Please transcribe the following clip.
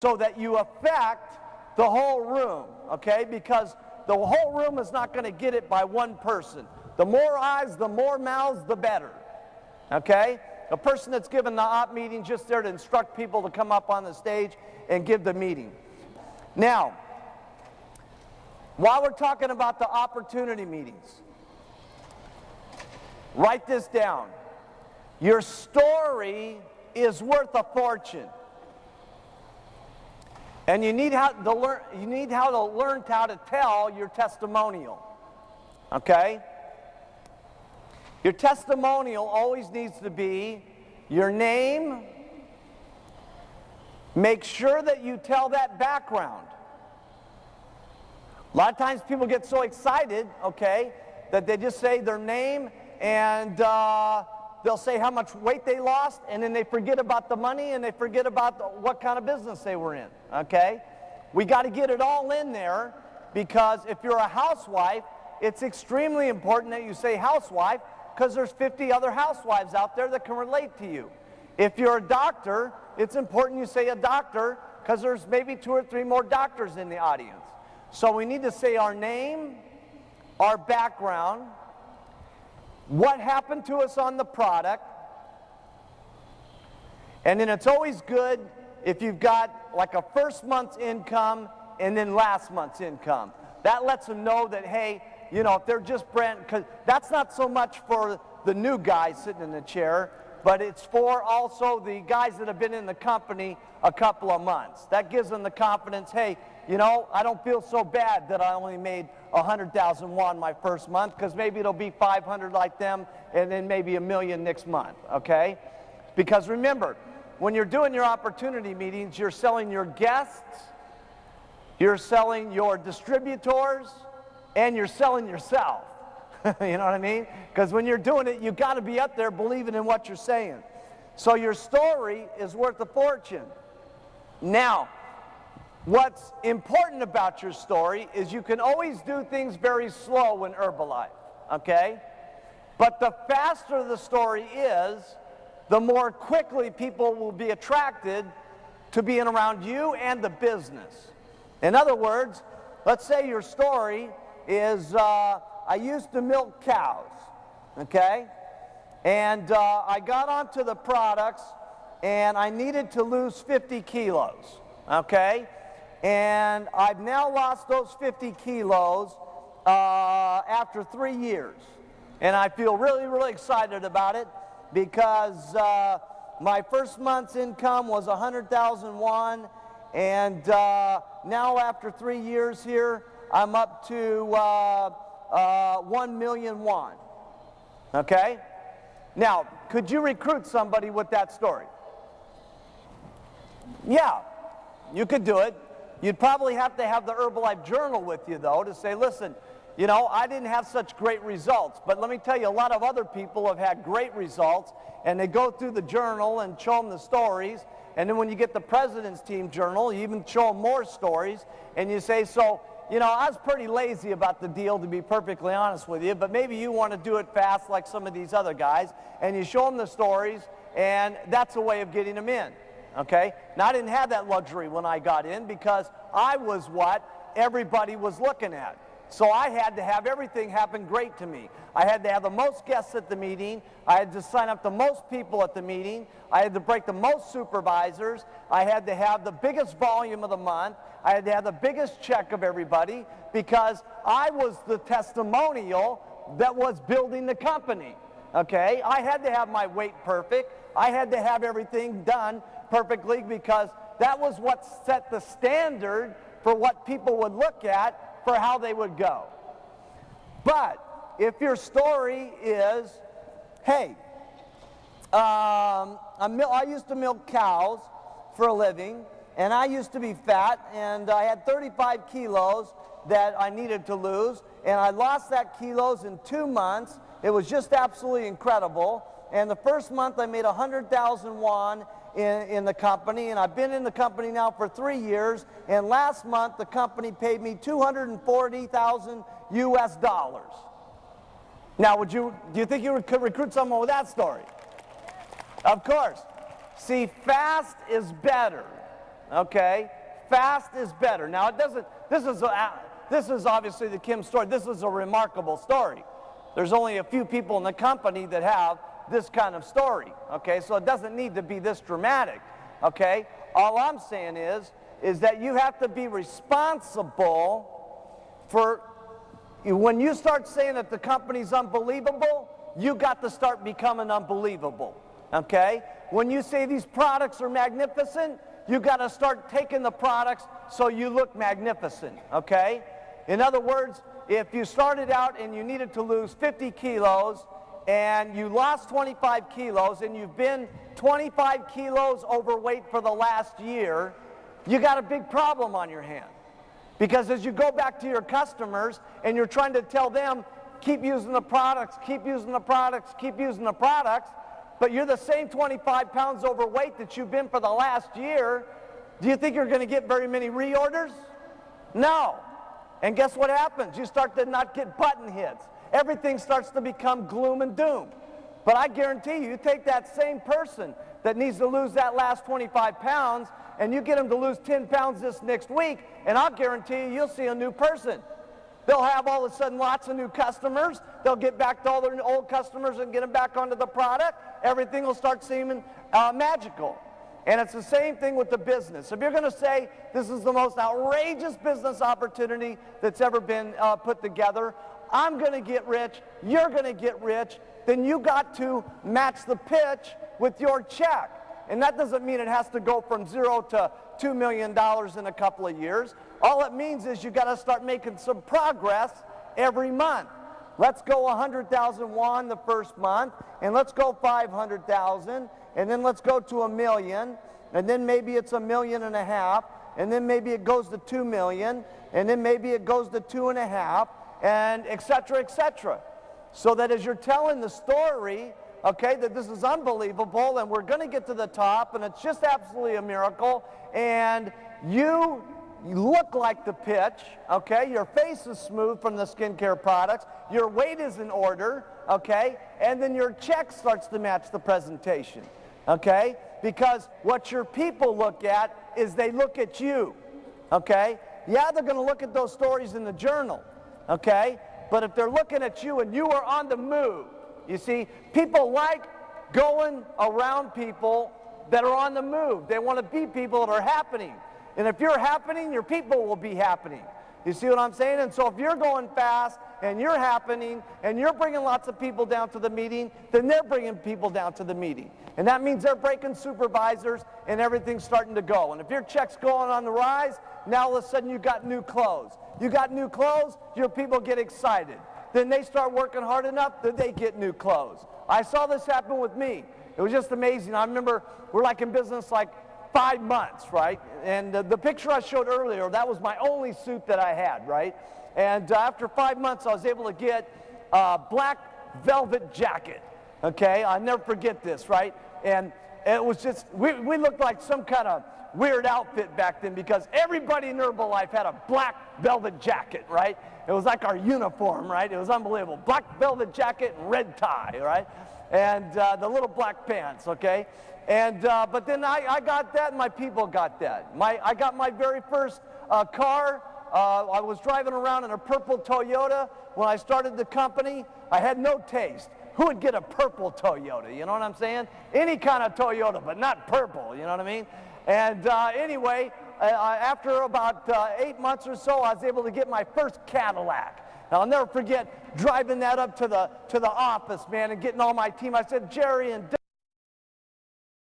so that you affect the whole room, okay? Because the whole room is not going to get it by one person. The more eyes, the more mouths, the better, okay? A person that's given the op meeting just there to instruct people to come up on the stage and give the meeting. Now, while we're talking about the opportunity meetings, write this down. Your story is worth a fortune. And you need how to learn how to tell your testimonial. Okay? Your testimonial always needs to be your name. Make sure that you tell that background. A lot of times people get so excited, okay, that they just say their name and they'll say how much weight they lost, and then they forget about the money and they forget about what kind of business they were in, okay? We got to get it all in there, because if you're a housewife, it's extremely important that you say housewife, because there's 50 other housewives out there that can relate to you. If you're a doctor, it's important you say a doctor, because there's maybe 2 or 3 more doctors in the audience. So we need to say our name, our background, what happened to us on the product, and then it's always good if you've got like a first month's income and then last month's income. That lets them know that, hey, you know, if they're just brand, because that's not so much for the new guy sitting in the chair, but it's for also the guys that have been in the company a couple of months. That gives them the confidence, hey, you know, I don't feel so bad that I only made 100,000 won my first month, because maybe it'll be 500 like them and then maybe $1 million next month, okay? Because remember, when you're doing your opportunity meetings, you're selling your guests, you're selling your distributors, and you're selling yourself. You know what I mean? Because when you're doing it, you've got to be up there believing in what you're saying. So your story is worth a fortune. Now, what's important about your story is you can always do things very slow in Herbalife, okay? But the faster the story is, the more quickly people will be attracted to being around you and the business. In other words, let's say your story is, I used to milk cows, okay? And I got onto the products and I needed to lose 50 kilos, okay? And I've now lost those 50 kilos after 3 years. And I feel really, really excited about it, because my first month's income was 100,000 won, and now after 3 years here, I'm up to 1 million won. Okay? Now, could you recruit somebody with that story? Yeah, you could do it. You'd probably have to have the Herbalife Journal with you, though, to say, listen, you know, I didn't have such great results, but let me tell you, a lot of other people have had great results, and they go through the journal and show them the stories, and then when you get the President's Team Journal, you even show them more stories, and you say, so, you know, I was pretty lazy about the deal, to be perfectly honest with you, but maybe you want to do it fast like some of these other guys, and you show them the stories, and that's a way of getting them in. Okay? Now, I didn't have that luxury when I got in, because I was what everybody was looking at. So I had to have everything happen great to me. I had to have the most guests at the meeting. I had to sign up the most people at the meeting. I had to break the most supervisors. I had to have the biggest volume of the month. I had to have the biggest check of everybody, because I was the testimonial that was building the company. Okay? I had to have my weight perfect. I had to have everything done perfectly, because that was what set the standard for what people would look at for how they would go. But if your story is, hey, I used to milk cows for a living, and I used to be fat, and I had 35 kilos that I needed to lose, and I lost that kilos in 2 months. It was just absolutely incredible. And the first month I made 100,000 won in the company, and I've been in the company now for 3 years, and last month the company paid me 240,000 US dollars. Now, do you think you could recruit someone with that story? Of course. See, fast is better. okay? Fast is better. Now, it doesn't, this is obviously the Kim story. This is a remarkable story. There's only a few people in the company that have this kind of story, okay? So it doesn't need to be this dramatic, okay? All I'm saying is that you have to be responsible for, when you start saying that the company's unbelievable, you got to start becoming unbelievable, okay? When you say these products are magnificent, you got to start taking the products so you look magnificent, okay? In other words, if you started out and you needed to lose 50 kilos and you lost 25 kilos and you've been 25 kilos overweight for the last year, you got a big problem on your hand. Because as you go back to your customers and you're trying to tell them, keep using the products, keep using the products, keep using the products, but you're the same 25 pounds overweight that you've been for the last year, do you think you're going to get very many reorders? No. And guess what happens? You start to not get button hits. Everything starts to become gloom and doom. But I guarantee you, you take that same person that needs to lose that last 25 pounds and you get them to lose 10 pounds this next week, and I'll guarantee you, you'll see a new person. They'll have all of a sudden lots of new customers. They'll get back to all their old customers and get them back onto the product. Everything will start seeming magical. And it's the same thing with the business. If you're going to say this is the most outrageous business opportunity that's ever been put together, I'm going to get rich, you're going to get rich, then you got to match the pitch with your check. And that doesn't mean it has to go from 0 to $2 million in a couple of years. All it means is you got to start making some progress every month. Let's go 100,000 won the first month, and let's go 500,000, and then let's go to $1 million, and then maybe it's $1.5 million, and then maybe it goes to $2 million, and then maybe it goes to 2.5, and et cetera, et cetera. So that as you're telling the story, okay, that this is unbelievable, and we're going to get to the top, and it's just absolutely a miracle, and you look like the pitch, okay, your face is smooth from the skincare products, your weight is in order, okay, and then your check starts to match the presentation, okay, because what your people look at is they look at you, okay. Yeah, they're going to look at those stories in the journal, okay, but if they're looking at you and you are on the move, you see, people like going around people that are on the move. They want to be people that are happening. And if you're happening, your people will be happening. You see what I'm saying? And so if you're going fast and you're happening and you're bringing lots of people down to the meeting, then they're bringing people down to the meeting. And that means they're breaking supervisors and everything's starting to go. And if your check's going on the rise, now all of a sudden you got new clothes. You got new clothes, your people get excited. Then they start working hard enough that they get new clothes. I saw this happen with me. It was just amazing. I remember we're like in business like 5 months, right? And the picture I showed earlier, that was my only suit that I had, right? And after 5 months, I was able to get a black velvet jacket, okay? I'll never forget this, right? And it was just, we looked like some kind of weird outfit back then because everybody in Herbalife had a black velvet jacket, right? It was like our uniform, right? It was unbelievable. Black velvet jacket and red tie, right? And the little black pants, okay? And but then I got that and my people got that. I got my very first car. I was driving around in a purple Toyota. When I started the company, I had no taste. Who would get a purple Toyota? You know what I'm saying? Any kind of Toyota, but not purple, you know what I mean? And anyway, after about 8 months or so, I was able to get my first Cadillac. Now, I'll never forget driving that up to the office, man, and getting all my team. I said, Jerry and